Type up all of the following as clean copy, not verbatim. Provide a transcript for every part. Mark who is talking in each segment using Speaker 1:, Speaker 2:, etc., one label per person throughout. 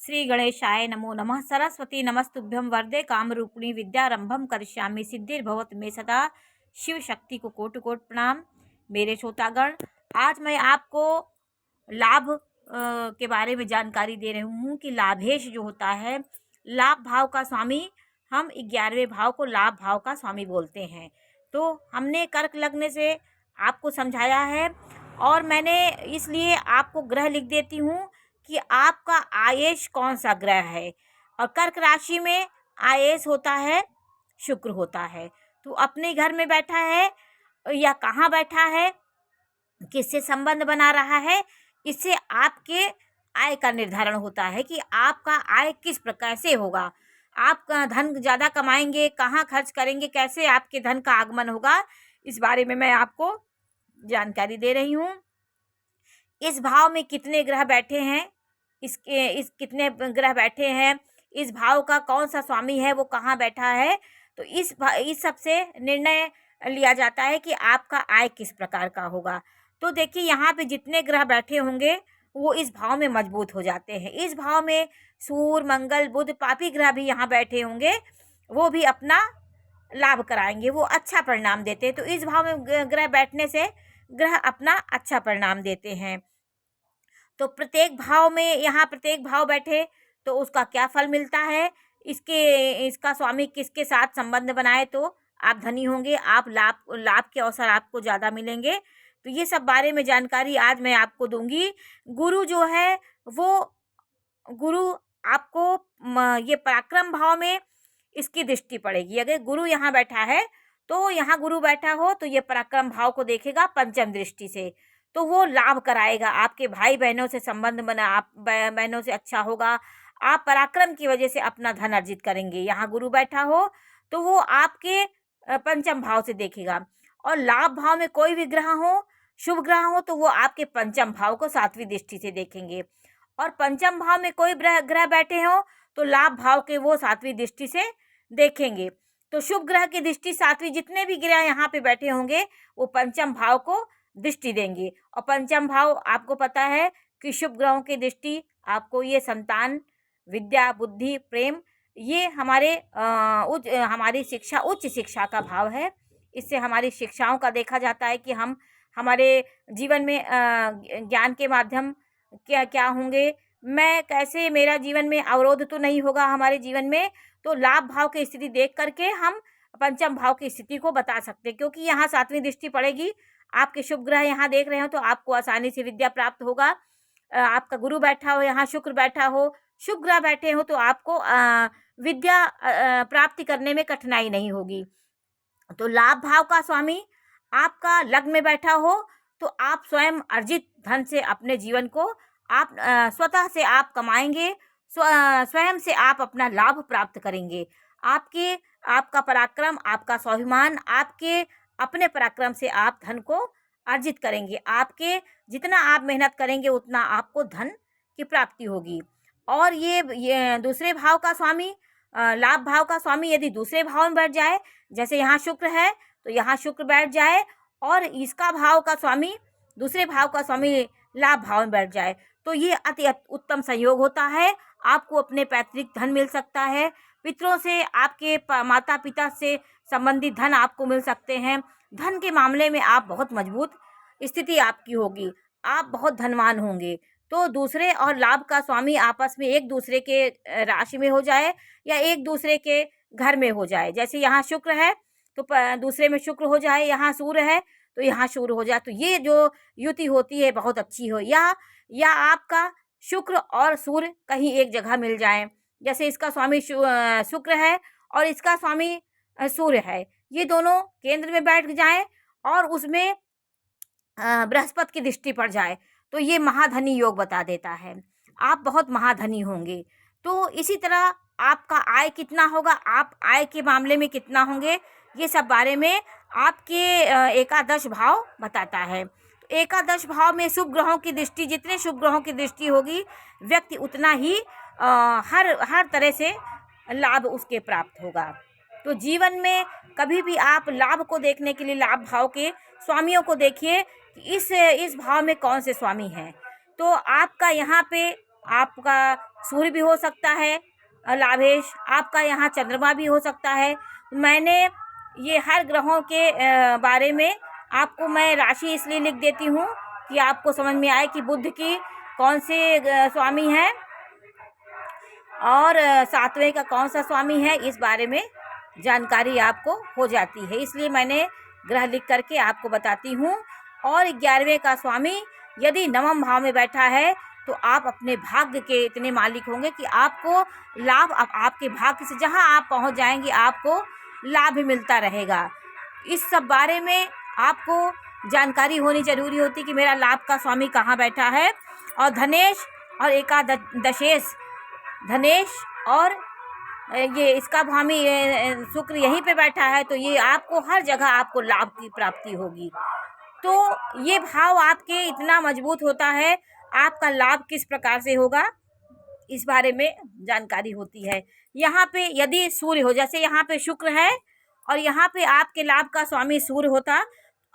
Speaker 1: श्री गणेशाय नमो नमः। सरस्वती नमस्तुभ्यं वरदे कामरूपिणी विद्यारंभम करिष्यामि सिद्धिर्भवत मे सदा। शिव शक्ति को कोटि कोटि प्रणाम। मेरे श्रोतागण, आज मैं आपको लाभ के बारे में जानकारी दे रही हूँ कि लाभेश जो होता है, लाभ भाव का स्वामी, हम 11वें भाव को लाभ भाव का स्वामी बोलते हैं। तो हमने कर्क लग्न से आपको समझाया है और मैंने इसलिए आपको ग्रह लिख देती हूँ कि आपका आयेश कौन सा ग्रह है। और कर्क राशि में आयेश होता है, शुक्र होता है। तो अपने घर में बैठा है या कहाँ बैठा है, किससे संबंध बना रहा है, इससे आपके आय का निर्धारण होता है कि आपका आय किस प्रकार से होगा। आप धन ज़्यादा कमाएंगे, कहाँ खर्च करेंगे, कैसे आपके धन का आगमन होगा, इस बारे में मैं आपको जानकारी दे रही हूँ। इस भाव में कितने ग्रह बैठे हैं, इस कितने ग्रह बैठे हैं, इस भाव का कौन सा स्वामी है, वो कहाँ बैठा है, तो इस सब से निर्णय लिया जाता है कि आपका आय किस प्रकार का होगा। तो देखिए, यहाँ पे जितने ग्रह बैठे होंगे वो इस भाव में मजबूत हो जाते हैं। इस भाव में सूर्य, मंगल, बुध, पापी ग्रह भी यहाँ बैठे होंगे, वो भी अपना लाभ कराएंगे, वो अच्छा परिणाम देते हैं। तो इस भाव में ग्रह बैठने से ग्रह अपना अच्छा परिणाम देते हैं। तो प्रत्येक भाव में, यहाँ प्रत्येक भाव बैठे तो उसका क्या फल मिलता है, इसका स्वामी किसके साथ संबंध बनाए तो आप धनी होंगे, आप लाभ के अवसर आपको ज़्यादा मिलेंगे। तो ये सब बारे में जानकारी आज मैं आपको दूंगी। गुरु जो है वो गुरु आपको ये पराक्रम भाव में इसकी दृष्टि पड़ेगी। अगर गुरु यहाँ बैठा है तो यहाँ गुरु बैठा हो तो ये पराक्रम भाव को देखेगा पंचम दृष्टि से, तो वो लाभ कराएगा, आपके भाई बहनों से संबंध बना, आप बहनों से अच्छा होगा, आप पराक्रम की वजह से अपना धन अर्जित करेंगे। यहाँ गुरु बैठा हो तो वो आपके पंचम भाव से देखेगा। और लाभ भाव में कोई भी ग्रह हो, शुभ ग्रह हो, तो वो आपके पंचम भाव को 7वीं दृष्टि से देखेंगे। और पंचम भाव में कोई ग्रह बैठे हो तो लाभ भाव के वो 7वीं दृष्टि से देखेंगे। तो शुभ ग्रह की दृष्टि 7वीं, जितने भी ग्रह यहाँ पे बैठे होंगे वो पंचम भाव को दृष्टि देंगे। और पंचम भाव आपको पता है कि शुभ ग्रहों की दृष्टि आपको ये संतान, विद्या, बुद्धि, प्रेम, ये हमारी शिक्षा, उच्च शिक्षा का भाव है। इससे हमारी शिक्षाओं का देखा जाता है कि हम हमारे जीवन में ज्ञान के माध्यम क्या क्या होंगे, मैं कैसे, मेरा जीवन में अवरोध तो नहीं होगा हमारे जीवन में। तो लाभ भाव की स्थिति देख करके हम पंचम भाव की स्थिति को बता सकते हैं, क्योंकि यहाँ 7वीं दृष्टि पड़ेगी। आपके शुभ ग्रह यहाँ देख रहे हो तो आपको आसानी से विद्या प्राप्त होगा। आपका गुरु बैठा हो, यहाँ शुक्र बैठा हो, शुभ ग्रह बैठे हो तो आपको विद्या प्राप्ति करने में कठिनाई नहीं होगी। तो लाभ भाव का स्वामी आपका लग्न में बैठा हो तो आप स्वयं अर्जित धन से अपने जीवन को आप स्वतः से आप कमाएंगे, स्वयं से आप अपना लाभ प्राप्त करेंगे। आपका पराक्रम, आपका स्वाभिमान, आपके अपने पराक्रम से आप धन को अर्जित करेंगे। आपके जितना आप मेहनत करेंगे उतना आपको धन की प्राप्ति होगी। और ये दूसरे भाव का स्वामी, लाभ भाव का स्वामी यदि दूसरे भाव में बैठ जाए, जैसे यहाँ शुक्र है तो यहाँ शुक्र बैठ जाए, और इसका भाव का स्वामी, दूसरे भाव का स्वामी लाभ भाव में बैठ जाए, तो ये अति उत्तम संयोग होता है। आपको अपने पैतृक धन मिल सकता है, पितरों से, आपके माता पिता से संबंधित धन आपको मिल सकते हैं। धन के मामले में आप बहुत मजबूत स्थिति आपकी होगी, आप बहुत धनवान होंगे। तो दूसरे और लाभ का स्वामी आपस में एक दूसरे के राशि में हो जाए या एक दूसरे के घर में हो जाए। जैसे यहाँ शुक्र है तो दूसरे में शुक्र हो जाए, यहाँ सूर्य है तो यहाँ सूर्य हो जाए, तो ये जो युति होती है बहुत अच्छी हो। या आपका शुक्र और सूर्य कहीं एक जगह मिल जाए, जैसे इसका स्वामी शुक्र है और इसका स्वामी सूर्य है, ये दोनों केंद्र में बैठ जाएं और उसमें बृहस्पति की दृष्टि पड़ जाए, तो ये महाधनी योग बता देता है, आप बहुत महाधनी होंगे। तो इसी तरह आपका आय कितना होगा, आप आय के मामले में कितना होंगे, ये सब बारे में आपके एकादश भाव बताता है। तो एकादश भाव में शुभ ग्रहों की दृष्टि, जितने शुभ ग्रहों की दृष्टि होगी व्यक्ति उतना ही हर तरह से लाभ उसके प्राप्त होगा। तो जीवन में कभी भी आप लाभ को देखने के लिए लाभ भाव के स्वामियों को देखिए कि इस भाव में कौन से स्वामी हैं। तो आपका यहाँ पे आपका सूर्य भी हो सकता है लाभेश, आपका यहाँ चंद्रमा भी हो सकता है। मैंने ये हर ग्रहों के बारे में आपको मैं राशि इसलिए लिख देती हूँ कि आपको समझ में आए कि बुध की कौन से स्वामी हैं और सातवें का कौन सा स्वामी है, इस बारे में जानकारी आपको हो जाती है। इसलिए मैंने ग्रह लिख करके आपको बताती हूँ। और 11वें का स्वामी यदि नवम भाव में बैठा है तो आप अपने भाग्य के इतने मालिक होंगे कि आपको लाभ आपके भाग्य से जहाँ आप पहुँच जाएंगे आपको लाभ मिलता रहेगा। इस सब बारे में आपको जानकारी होनी जरूरी होती कि मेरा लाभ का स्वामी कहाँ बैठा है। और धनेश और एकादशेश, धनेश और ये इसका भामी शुक्र यहीं पे बैठा है, तो ये आपको हर जगह आपको लाभ की प्राप्ति होगी। तो ये भाव आपके इतना मजबूत होता है, आपका लाभ किस प्रकार से होगा इस बारे में जानकारी होती है। यहाँ पे यदि सूर्य हो, जैसे यहाँ पे शुक्र है और यहाँ पे आपके लाभ का स्वामी सूर्य होता,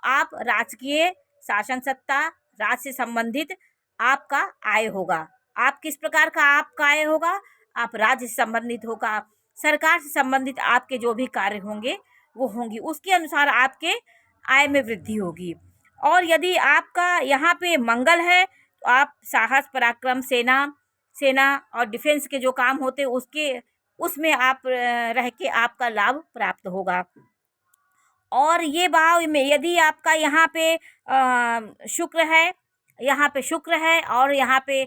Speaker 1: आप राजकीय शासन सत्ता, राज से संबंधित आपका आय होगा। आप किस प्रकार का आपका आय होगा? आप राज्य से संबंधित होगा, सरकार से संबंधित आपके जो भी कार्य होंगे वो होंगी, उसके अनुसार आपके आय में वृद्धि होगी। और यदि आपका यहाँ पे मंगल है तो आप साहस, पराक्रम, सेना और डिफेंस के जो काम होते उसमें आप रह के आपका लाभ प्राप्त होगा। और ये भाव में यदि आपका यहाँ पे शुक्र है, यहाँ पे शुक्र है और यहाँ पे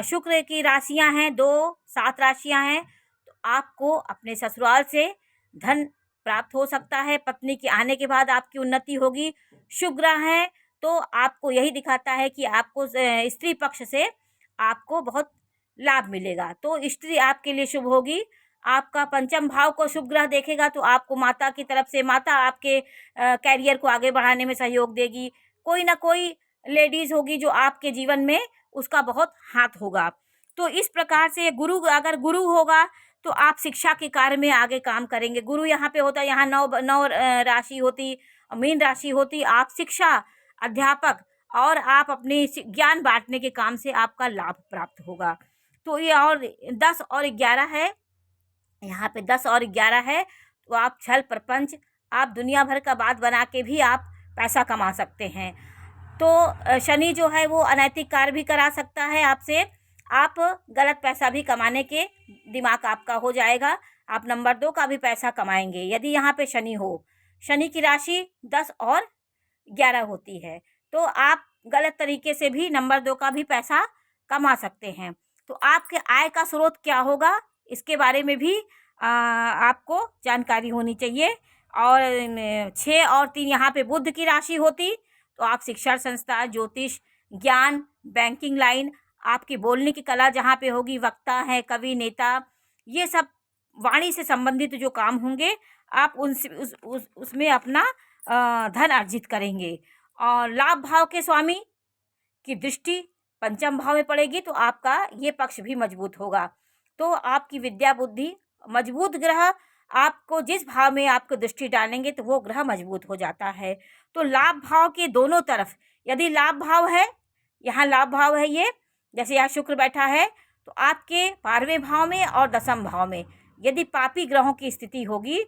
Speaker 1: शुक्र की राशियाँ हैं 2, 7 राशियाँ हैं, तो आपको अपने ससुराल से धन प्राप्त हो सकता है। पत्नी के आने के बाद आपकी उन्नति होगी। शुभ ग्रह है तो आपको यही दिखाता है कि आपको स्त्री पक्ष से आपको बहुत लाभ मिलेगा, तो स्त्री आपके लिए शुभ होगी। आपका पंचम भाव को शुभ ग्रह देखेगा तो आपको माता की तरफ से, माता आपके कैरियर को आगे बढ़ाने में सहयोग देगी। कोई ना कोई लेडीज़ होगी जो आपके जीवन में उसका बहुत हाथ होगा। तो इस प्रकार से गुरु, अगर गुरु होगा तो आप शिक्षा के कार्य में आगे काम करेंगे। गुरु यहाँ पे होता है, यहाँ नौ राशि होती, मीन राशि होती, आप शिक्षा, अध्यापक और आप अपने ज्ञान बांटने के काम से आपका लाभ प्राप्त होगा। तो ये और 10 और 11 है, यहाँ पे 10 और 11 है तो आप छल प्रपंच, आप दुनिया भर का बात बना के भी आप पैसा कमा सकते हैं। तो शनि जो है वो अनैतिक कार्य भी करा सकता है आपसे, आप गलत पैसा भी कमाने के दिमाग आपका हो जाएगा, आप नंबर 2 का भी पैसा कमाएंगे यदि यहाँ पे शनि हो। शनि की राशि 10 और 11 होती है, तो आप गलत तरीके से भी नंबर 2 का भी पैसा कमा सकते हैं। तो आपके आय का स्रोत क्या होगा इसके बारे में भी आपको जानकारी होनी चाहिए। और 6 और 3 यहाँ पे बुध की राशि होती तो आप शिक्षा संस्था, ज्योतिष, ज्ञान, बैंकिंग लाइन, आपकी बोलने की कला जहाँ पे होगी, वक्ता है, कवि, नेता, ये सब वाणी से संबंधित जो काम होंगे आप उसमें अपना धन अर्जित करेंगे। और लाभ भाव के स्वामी की दृष्टि पंचम भाव में पड़ेगी तो आपका ये पक्ष भी मजबूत होगा। तो आपकी विद्या बुद्धि, मजबूत ग्रह आपको जिस भाव में आपको दृष्टि डालेंगे तो वो ग्रह मजबूत हो जाता है। तो लाभ भाव के दोनों तरफ यदि लाभ भाव है, यहाँ लाभ भाव है, ये जैसे यहाँ शुक्र बैठा है तो आपके 12वें भाव में और 10वें भाव में यदि पापी ग्रहों की स्थिति होगी,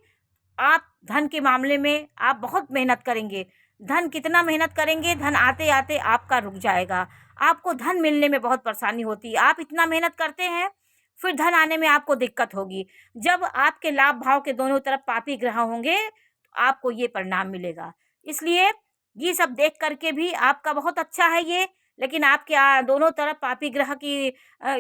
Speaker 1: आप धन के मामले में आप बहुत मेहनत करेंगे। धन कितना मेहनत करेंगे, धन आते आते आपका रुक जाएगा, आपको धन मिलने में बहुत परेशानी होती है। आप इतना मेहनत करते हैं फिर धन आने में आपको दिक्कत होगी। जब आपके लाभ भाव के दोनों तरफ पापी ग्रह होंगे तो आपको ये परिणाम मिलेगा। इसलिए ये सब देख करके भी आपका बहुत अच्छा है ये, लेकिन आपके दोनों तरफ पापी ग्रह की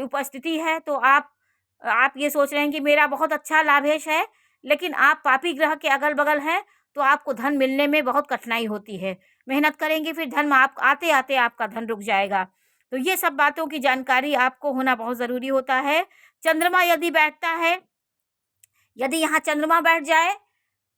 Speaker 1: उपस्थिति है तो आप ये सोच रहे हैं कि मेरा बहुत अच्छा लाभेश है, लेकिन आप पापी ग्रह के अगल बगल हैं तो आपको धन मिलने में बहुत कठिनाई होती है। मेहनत करेंगे फिर धन आप आते आते आपका धन रुक जाएगा। तो ये सब बातों की जानकारी आपको होना बहुत ज़रूरी होता है। चंद्रमा यदि बैठता है, यदि यहाँ चंद्रमा बैठ जाए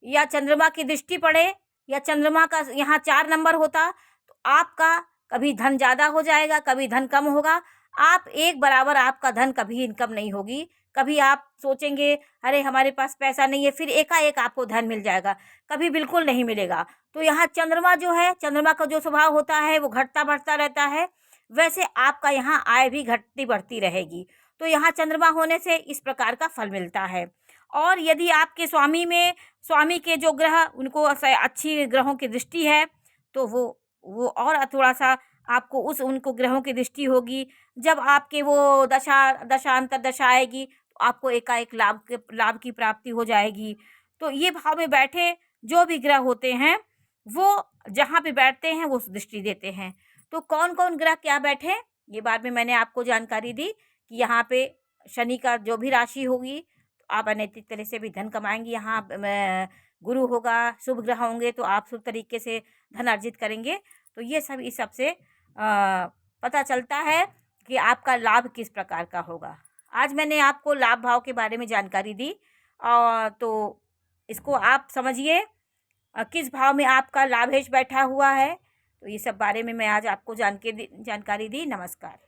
Speaker 1: या चंद्रमा की दृष्टि पड़े या चंद्रमा का यहाँ 4 नंबर होता तो आपका कभी धन ज़्यादा हो जाएगा, कभी धन कम होगा। आप एक बराबर आपका धन कभी इनकम नहीं होगी। कभी आप सोचेंगे अरे हमारे पास पैसा नहीं है, फिर एकाएक आपको धन मिल जाएगा, कभी बिल्कुल नहीं मिलेगा। तो यहाँ चंद्रमा जो है, चंद्रमा का जो स्वभाव होता है वो घटता बढ़ता रहता है। वैसे आपका यहाँ आय भी घटती बढ़ती रहेगी। तो यहाँ चंद्रमा होने से इस प्रकार का फल मिलता है। और यदि आपके स्वामी के जो ग्रह, उनको अच्छी ग्रहों की दृष्टि है, तो वो और थोड़ा-सा आपको उनको ग्रहों की दृष्टि होगी। जब आपके वो दशांतर दशा आएगी, तो आपको एकाएक लाभ की प्राप्ति हो जाएगी। तो ये भाव में बैठे जो भी ग्रह होते हैं, वो जहाँ पे बैठते हैं वो दृष्टि देते हैं। तो कौन-कौन ग्रह क्या बैठे, ये बारे में मैंने आपको जानकारी दी कि यहाँ पे शनि का जो भी राशि होगी, आप अनैतिक तरह से भी धन कमाएँगी। यहाँ गुरु होगा, शुभ ग्रह होंगे तो आप शुभ तरीके से धन अर्जित करेंगे। तो ये सब इस सब से पता चलता है कि आपका लाभ किस प्रकार का होगा। आज मैंने आपको लाभ भाव के बारे में जानकारी दी, तो इसको आप समझिए किस भाव में आपका लाभेश बैठा हुआ है। तो ये सब बारे में मैं आज आपको जानकारी दी। नमस्कार।